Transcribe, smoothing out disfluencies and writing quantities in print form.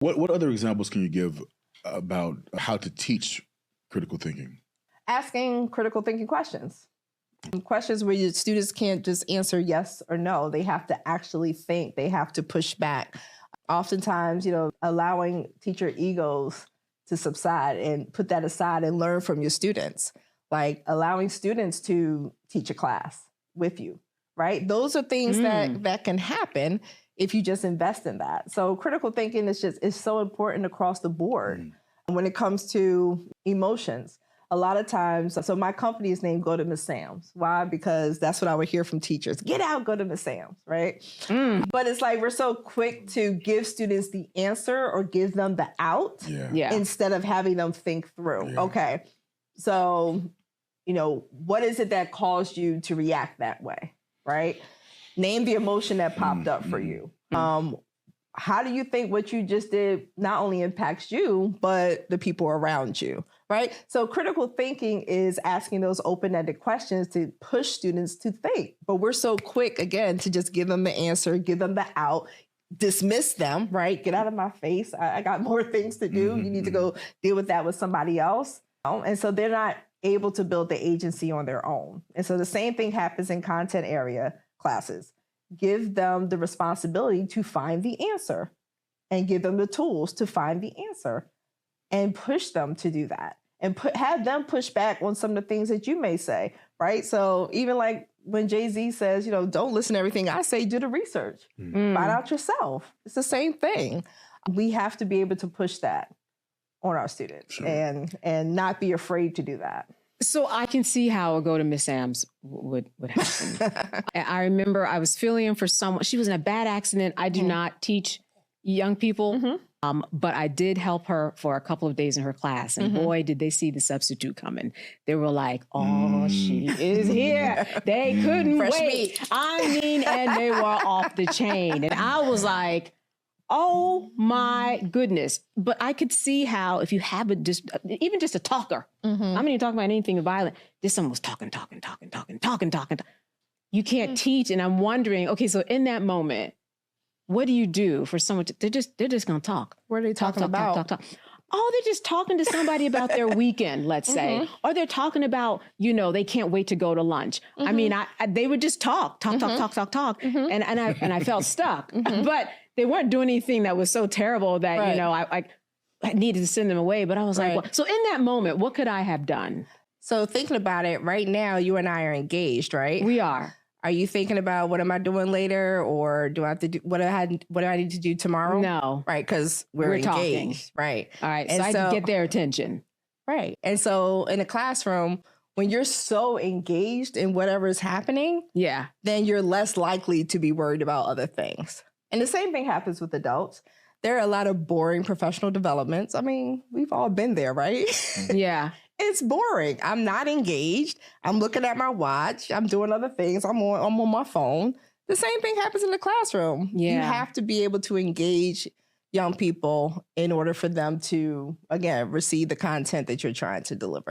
What other examples can you give about how to teach critical thinking? Asking critical thinking questions. Questions where your students can't just answer yes or no. They have to actually think. They have to push back. Oftentimes, allowing teacher egos to subside and put that aside and learn from your students. Like allowing students to teach a class with you, right? Those are things that can happen if you just invest in that. So critical thinking is so important across the board. When it comes to emotions, a lot of times, so my company is named Go to Miss Sams. Why? Because that's what I would hear from teachers. Get out, go to Miss Sams, right? But it's like we're so quick to give students the answer or give them the out instead of having them think through. Yeah. Okay, so, what is it that caused you to react that way, right? Name the emotion that popped up for you. How do you think what you just did not only impacts you, but the people around you, right? So critical thinking is asking those open-ended questions to push students to think. But we're so quick, again, to just give them the answer, give them the out, dismiss them, right? Get out of my face. I got more things to do. You need to go deal with that with somebody else. And so they're not able to build the agency on their own. And so the same thing happens in content area classes. Give them the responsibility to find the answer and give them the tools to find the answer and push them to do that and have them push back on some of the things that you may say, right? So even like when Jay-Z says, don't listen to everything I say, do the research, find out yourself. It's the same thing. We have to be able to push that on our students and not be afraid to do that. So I can see how a Go to Miss Sams would happen. I remember I was filling in for someone. She was in a bad accident. I do not teach young people, but I did help her for a couple of days in her class. And boy, did they see the substitute coming. They were like, oh, she is here. They couldn't wait. And they were off the chain. And I was like, oh my goodness. But I could see how if you have even just a talker, I'm not even talking about anything violent, just someone was talking. You can't teach. And I'm wondering, okay, so in that moment, what do you do for someone they're just going to talk? What are they talking about? Talk. Oh, they're just talking to somebody about their weekend, let's say. Or they're talking about, they can't wait to go to lunch. I mean, they would just talk. And I felt stuck. But they weren't doing anything that was so terrible that, I needed to send them away. But I was like, well, so in that moment, what could I have done? So thinking about it right now, you and I are engaged, right? We are. Are you thinking about what am I doing later, or do I have to do what do I need to do tomorrow? No, right? Because we're engaged, talking. Right? All right, and so I can get their attention, right? And so in a classroom, when you're so engaged in whatever is happening, then you're less likely to be worried about other things. And the same thing happens with adults. There are a lot of boring professional developments. I mean, we've all been there, right? Yeah. It's boring. I'm not engaged. I'm looking at my watch. I'm doing other things. I'm on my phone. The same thing happens in the classroom. Yeah. You have to be able to engage young people in order for them to, again, receive the content that you're trying to deliver.